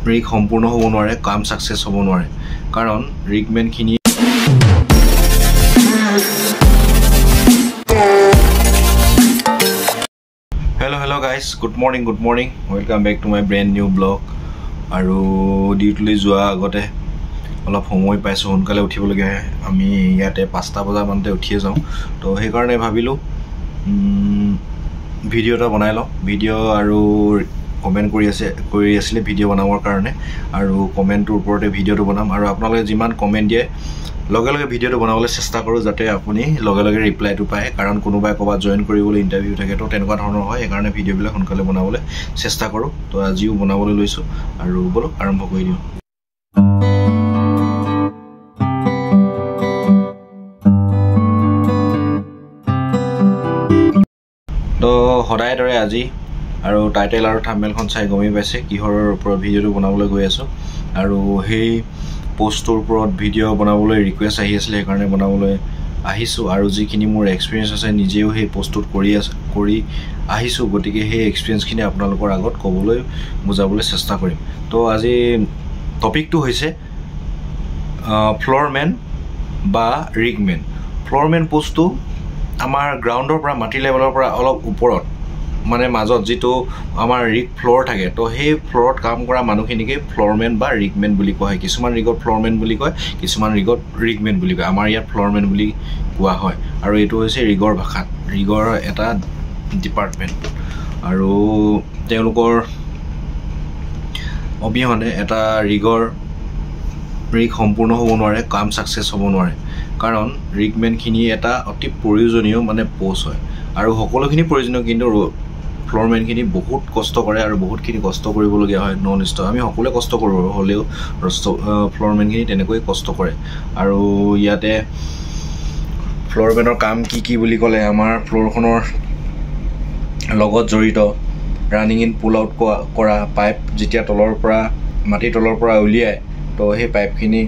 Rig সম্পূৰ্ণ হ'ব নোৱাৰে, কাম সাকসেস হ'ব নোৱাৰে, কাৰণ ৰিগমেনখিনি Hello guys, good morning, welcome back to my brand new blog. আৰু ডিউটিলৈ যোৱা আগতে অলপ সময় পাইছো, সোনকালে উঠিব লাগে। আমি ইয়াতে 5টা বজা মানতে উঠিয়ে যাওঁ, তো সেই কাৰণে ভাবিলো ভিডিও এটা বনাই লওঁ। ভিডিও আৰু কমেন্ট কৰি আছিলে ভিডিও বনাবৰ কাৰণে, আৰু কমেন্টৰ ওপৰতে ভিডিওটো বনাম। আৰু আপোনালোকে যিমান কমেন্ট দিয়ে লগে লগে ভিডিওটো বনাবলৈ চেষ্টা কৰোঁ, যাতে আপুনি লগে লগে ৰিপ্লাইটো পায়, কাৰণ কোনোবাই ক'ৰবাত জয়েন কৰিবলৈ ইণ্টাৰভিউ থাকে, তো তেনেকুৱা ধৰণৰ হয়। সেইকাৰণে ভিডিঅ'বিলাক সোনকালে বনাবলৈ চেষ্টা কৰোঁ। তো আজিও বনাবলৈ লৈছোঁ, আৰু বলক আৰম্ভ কৰি দিওঁ। তো সদায় দৰে আজি আৰু টাইটেল আৰু থাম্বনেইলখন চাই গমেই পাইছে কিহৰ ওপৰত ভিডিঅ'টো বনাবলৈ গৈ আছোঁ। আৰু সেই পোষ্টটোৰ ওপৰত ভিডিঅ' বনাবলৈ ৰিকুৱেষ্ট আহি আছিলে, সেইকাৰণে বনাবলৈ আহিছোঁ। আৰু যিখিনি মোৰ এক্সপিৰিয়েঞ্চ আছে নিজেও সেই পোষ্টটোত কৰি আহিছোঁ, গতিকে সেই এক্সপিৰিয়েঞ্চখিনি আপোনালোকৰ আগত ক'বলৈ বুজাবলৈ চেষ্টা কৰিম। তো আজি টপিকটো হৈছে ফ্ল'ৰমেন বা ৰিগমেন। ফ্ল'ৰমেন পোষ্টটো আমাৰ গ্ৰাউণ্ডৰ পৰা, মাটি লেভেলৰ পৰা অলপ ওপৰত, মানে মাজত যিটো আমাৰ ৰিগ ফ্ল'ৰ থাকে, তো সেই ফ্ল'ৰত কাম কৰা মানুহখিনিকে ফ্ল'ৰমেন বা ৰিগমেন বুলি কোৱা হয়। কিছুমান ৰিগত ফ্ল'ৰমেন বুলি কয়, কিছুমান ৰিগত ৰিগমেন বুলি কয়। আমাৰ ইয়াত ফ্ল'ৰমেন বুলি কোৱা হয়, আৰু এইটো হৈছে ৰিগৰ ভাষাত, ৰিগৰ এটা ডিপাৰ্টমেণ্ট। আৰু তেওঁলোকৰ অবিহনে এটা ৰিগ সম্পূৰ্ণ হ'ব নোৱাৰে, কাম সাকসেস হ'ব নোৱাৰে, কাৰণ ৰিগমেনখিনি এটা অতি প্ৰয়োজনীয় মানে পষ্ট হয়। আৰু সকলোখিনি প্ৰয়োজনীয়, কিন্তু ফ্ল'ৰমেনখিনি বহুত কষ্ট কৰে, আৰু বহুতখিনি কষ্ট কৰিবলগীয়া হয়। নন ষ্টপ আমি সকলোৱে কষ্ট কৰোঁ, হ'লেও ফ্ল'ৰমেনখিনি তেনেকৈ কষ্ট কৰে। আৰু ইয়াতে ফ্ল'ৰমেনৰ কাম কি বুলি ক'লে, আমাৰ ফ্ল'ৰখনৰ লগত জড়িত ৰানিং ইন পুল আউট কৰা পাইপ, যেতিয়া মাটিৰ তলৰ পৰা উলিয়ায়, তো সেই পাইপখিনি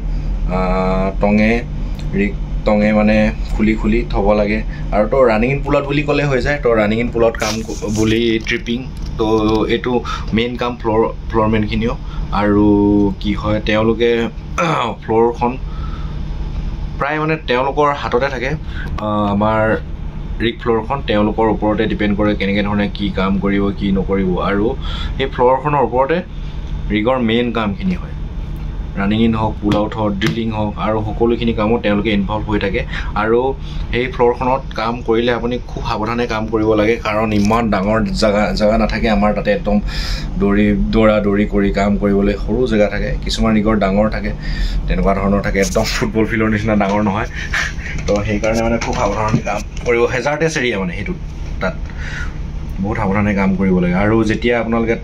টঙে মানে খুলি থ'ব লাগে। আৰু তো ৰানিং ইন পুল আউট বুলি ক'লে হৈ যায়। তো ৰানিং ইন পুল আউট কাম বুলি ট্ৰিপিং, তো এইটো মেইন কাম ফ্ল'ৰমেনখিনিও। আৰু কি হয়, তেওঁলোকে ফ্ল'ৰখন প্ৰায় মানে তেওঁলোকৰ হাততে থাকে। আমাৰ ৰিগ ফ্ল'ৰখন তেওঁলোকৰ ওপৰতে ডিপেণ্ড কৰে, কেনেকৈ ধৰণে কি কাম কৰিব, কি নকৰিব। আৰু সেই ফ্ল'ৰখনৰ ওপৰতে ৰিগৰ মেইন কামখিনি হয়। ৰানিং ইন হওক, পুল আউট হওক, ড্ৰিলিং হওক, আৰু সকলোখিনি কামত তেওঁলোকে ইনভলভ হৈ থাকে। আৰু সেই ফ্ল'ৰখনত কাম কৰিলে আপুনি খুব সাৱধানে কাম কৰিব লাগে, কাৰণ ইমান ডাঙৰ জেগা নাথাকে আমাৰ তাতে একদম দৌৰি কৰি কাম কৰিবলৈ। সৰু জেগা থাকে, কিছুমান ৰিগৰ ডাঙৰ থাকে, তেনেকুৱা ধৰণৰ থাকে, একদম ফুটবল ফিল্ডৰ নিচিনা ডাঙৰ নহয়। তো সেইকাৰণে মানে খুব সাৱধানে কাম কৰিব, হেজাৰ্টেছ এৰিয়া মানে সেইটো, তাত বহুত সাৱধানে কাম কৰিব লাগে। আৰু যেতিয়া আপোনালোকে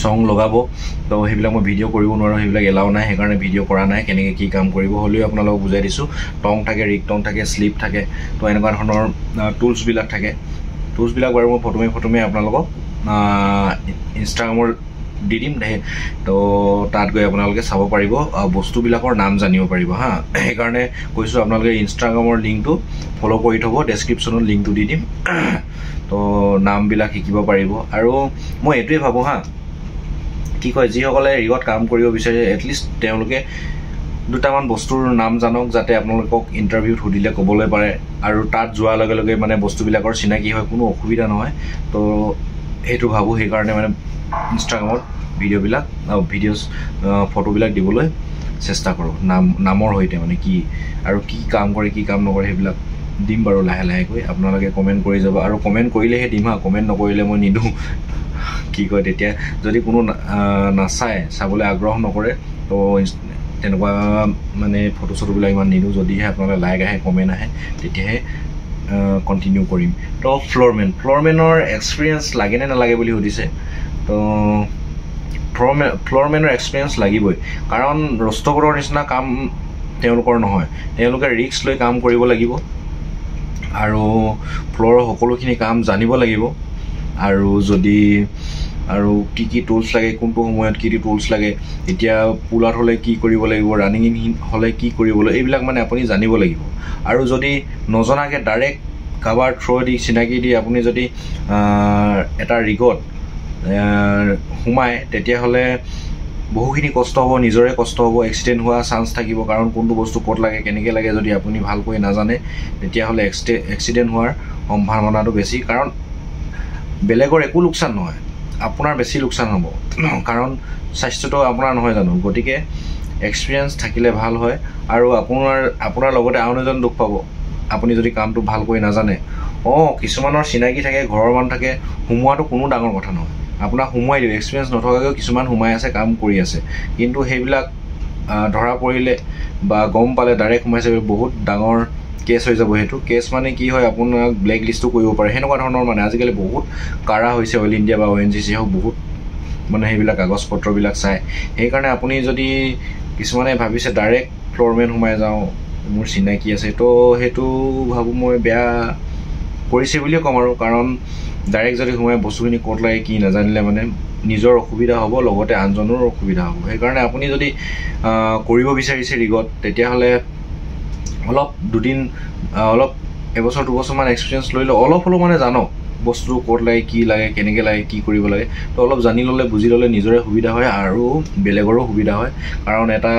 চং লগাব, তো সেইবিলাক মই ভিডিঅ' কৰিব নোৱাৰোঁ, সেইবিলাক এলাও নাই, সেইকাৰণে ভিডিঅ' কৰা নাই কেনেকৈ কি কাম কৰিব। হ'লেও আপোনালোকক বুজাই দিছোঁ। টং থাকে, ৰিগ টং থাকে, শ্লিপ থাকে, তো এনেকুৱা ধৰণৰ টুলছবিলাক থাকে। টুলছবিলাক বাৰু মই ফটোমে আপোনালোকক ইনষ্টাগ্ৰামৰ দি দিম, তো তাত গৈ আপোনালোকে চাব পাৰিব, বস্তুবিলাকৰ নাম জানিব পাৰিব হা। সেইকাৰণে কৈছোঁ আপোনালোকে ইনষ্টাগ্ৰামৰ লিংকটো ফ'ল' কৰি থ'ব, ডেছক্ৰিপশ্যনত লিংকটো দি দিম, তো নামবিলাক শিকিব পাৰিব। আৰু মই এইটোৱে ভাবোঁ হা, কি কয়, যিসকলে ৰিগত কাম কৰিব বিচাৰে, এটলিষ্ট তেওঁলোকে দুটামান বস্তুৰ নাম জানক, যাতে আপোনালোকক ইণ্টাৰভিউত সুধিলে ক'বলৈ পাৰে, আৰু তাত যোৱাৰ লগে লগে মানে বস্তুবিলাকৰ চিনাকি হয়, কোনো অসুবিধা নহয়। তো সেইটো ভাবোঁ, সেইকাৰণে মানে ইনষ্টাগ্ৰামত ফটোবিলাক দিবলৈ চেষ্টা কৰোঁ, নামৰ সৈতে, মানে কি আৰু কি কাম কৰে, কি কাম নকৰে, সেইবিলাক দিম বাৰু লাহেকৈ। আপোনালোকে কমেণ্ট কৰি যাব, আৰু কমেণ্ট কৰিলেহে দিম হা, কমেণ্ট নকৰিলে মই নিদিওঁ। কি কয়, তেতিয়া যদি কোনো চাবলৈ আগ্ৰহ নকৰে, তো তেনেকুৱা মানে ফটোবিলাক ইমান নিদিওঁ। যদিহে আপোনালোকে লাইক আহে, কমেণ্ট আহে, তেতিয়াহে কণ্টিনিউ কৰিম। তো ফ্ল'ৰমেনৰ এক্সপিৰিয়েঞ্চ লাগে নে নালাগে বুলি সুধিছে। তো ফ্ল'ৰমেনৰ এক্সপিৰিয়েঞ্চ লাগিবই, কাৰণ ৰষ্টকৰৰ নিচিনা কাম তেওঁলোকৰ নহয়। তেওঁলোকে ৰিস্ক লৈ কাম কৰিব লাগিব, আৰু ফ্ল'ৰৰ সকলোখিনি কাম জানিব লাগিব। আৰু কি টুলছ লাগে, কোনটো সময়ত কি টুলছ লাগে, এতিয়া পুল আউট হ'লে কি কৰিব লাগিব, ৰানিং ইন হ'লে কি কৰিব লাগিব, এইবিলাক মানে আপুনি জানিব লাগিব। আৰু যদি নজনাকৈ ডাইৰেক্ট কাৰোবাৰ থ্ৰু দি চিনাকি দি আপুনি যদি এটা ৰিগত সোমায় তেতিয়াহ'লে বহুখিনি কষ্ট হ'ব, নিজৰে কষ্ট হ'ব, এক্সিডেণ্ট হোৱা চান্স থাকিব। কাৰণ কোনটো বস্তু ক'ত লাগে কেনেকৈ লাগে যদি আপুনি ভালকৈ নাজানে তেতিয়াহ'লে এক্সিডেণ্ট হোৱাৰ সম্ভাৱনাটো বেছি। কাৰণ বেলেগৰ একো লোকচান নহয়, আপোনাৰ বেছি লোকচান হ'ব, কাৰণ স্বাস্থ্যটো আপোনাৰ নহয় জানো। গতিকে এক্সপিৰিয়েঞ্চ থাকিলে ভাল হয় আৰু আপোনাৰ লগতে আন এজন দুখ পাব আপুনি যদি কামটো ভালকৈ নাজানে। কিছুমানৰ চিনাকি থাকে, ঘৰৰ মানুহ থাকে, সোমোৱাটো কোনো ডাঙৰ কথা নহয়, আপোনাক সোমোৱাই দিব। এক্সপিৰিয়েঞ্চ নথকাকৈও কিছুমান সোমাই আছে, কাম কৰি আছে, কিন্তু সেইবিলাক ধৰা পৰিলে বা গম পালে ডাইৰেক্ট সোমাইছে, বহুত ডাঙৰ কেছ হৈ যাব। সেইটো কেছ মানে কি হয়, আপোনাক ব্লেক লিষ্টো কৰিব পাৰে, সেনেকুৱা ধৰণৰ। মানে আজিকালি বহুত কাঢ়া হৈছে অইল ইণ্ডিয়া বা ONGC হওক, বহুত মানে সেইবিলাক কাগজ পত্ৰবিলাক চায়। সেইকাৰণে আপুনি যদি কিছুমানে ভাবিছে ডাইৰেক্ট ফ্ল'ৰমেন সোমাই যাওঁ, মোৰ চিনাকি আছে, তো সেইটো ভাবোঁ মই বেয়া কৰিছে বুলিয়ে ক'ম আৰু। কাৰণ ডাইৰেক্ট যদি সোমাই বস্তুখিনি ক'ত লাগে কি নাজানিলে মানে নিজৰ অসুবিধা হ'ব, লগতে আনজনৰো অসুবিধা হ'ব। সেইকাৰণে আপুনি যদি কৰিব বিচাৰিছে ৰিগত, তেতিয়াহ'লে অলপ এবছৰ 2 বছৰমান এক্সপিৰিয়েঞ্চ লৈ লওক, অলপ হ'লেও মানে জানক বস্তু ক'ত লাগে কি লাগে কেনেকৈ লাগে কি কৰিব লাগে। তো অলপ জানি ল'লে বুজি ল'লে নিজৰে সুবিধা হয় আৰু বেলেগৰো সুবিধা হয়। কাৰণ এটা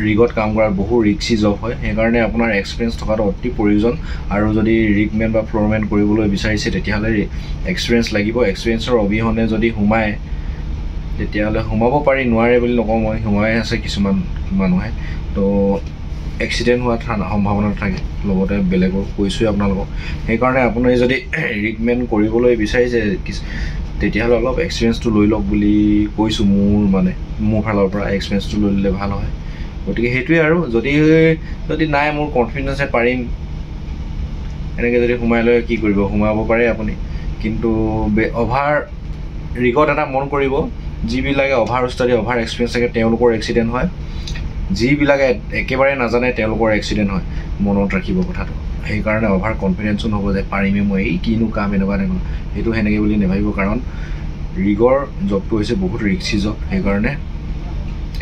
ৰিগত কাম কৰা বহু ৰিক্সি জব হয়, সেইকাৰণে আপোনাৰ এক্সপিৰিয়েঞ্চ থকাটো অতি প্ৰয়োজন। আৰু যদি ৰিগমেন বা ফ্ল'ৰমেন কৰিবলৈ বিচাৰিছে তেতিয়াহ'লে এক্সপিৰিয়েঞ্চ লাগিব। এক্সপিৰিয়েঞ্চৰ অবিহনে যদি সোমায় তেতিয়াহ'লে সোমাব পাৰি, নোৱাৰে বুলি নকওঁ মই, সোমাই আছে কিছুমান মানুহে। তো এক্সিডেণ্ট হোৱাৰ সম্ভাৱনা থাকে, লগতে বেলেগক কৈছোঁৱে আপোনালোকক। সেইকাৰণে আপুনি যদি ৰিকমেণ্ড কৰিবলৈ বিচাৰিছে তেতিয়াহ'লে অলপ এক্সপিৰিয়েঞ্চটো লৈ লওক বুলি কৈছোঁ। মোৰ ফালৰ পৰা এক্সপিৰিয়েঞ্চটো লৈ ল'লে ভাল হয়। গতিকে সেইটোৱে আৰু। যদি নাই মোৰ কনফিডেঞ্চে পাৰিম এনেকৈ যদি সোমাই লয় কি কৰিব, সোমাব পাৰে আপুনি। কিন্তু অভাৰ ৰিগত এটা মন কৰিব, যিবিলাকে অভাৰ ষ্টাডি অভাৰ এক্সপিৰিয়েঞ্চ থাকে তেওঁলোকৰ এক্সিডেণ্ট হয়, যিবিলাকে একেবাৰে নাজানে তেওঁলোকৰ এক্সিডেণ্ট হয়। মনত ৰাখিব কথাটো। সেইকাৰণে অভাৰ কনফিডেঞ্চো নহ'ব যে পাৰিমেই মই, কিনো কাম এনেকুৱা সেইটো সেনেকৈ বুলি নাভাবিব। কাৰণ ৰিগৰ জবটো হৈছে বহুত ৰিক্সি জব, সেইকাৰণে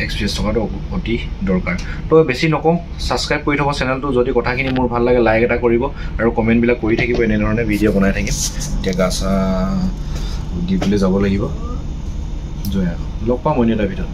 এক্সপিৰিয়েঞ্চ থকাটো অতি দৰকাৰ। তো বেছি নকওঁ, ছাবস্ক্ৰাইব কৰি থ'ব চেনেলটো। যদি কথাখিনি মোৰ ভাল লাগে লাইক এটা কৰিব আৰু কমেণ্টবিলাক কৰি থাকিব, এনেধৰণে ভিডিঅ' বনাই থাকিম। এতিয়া গা চা ডিউটিলৈ যাব লাগিব। লগ পাম অন্য এটা ভিডিঅ'ত।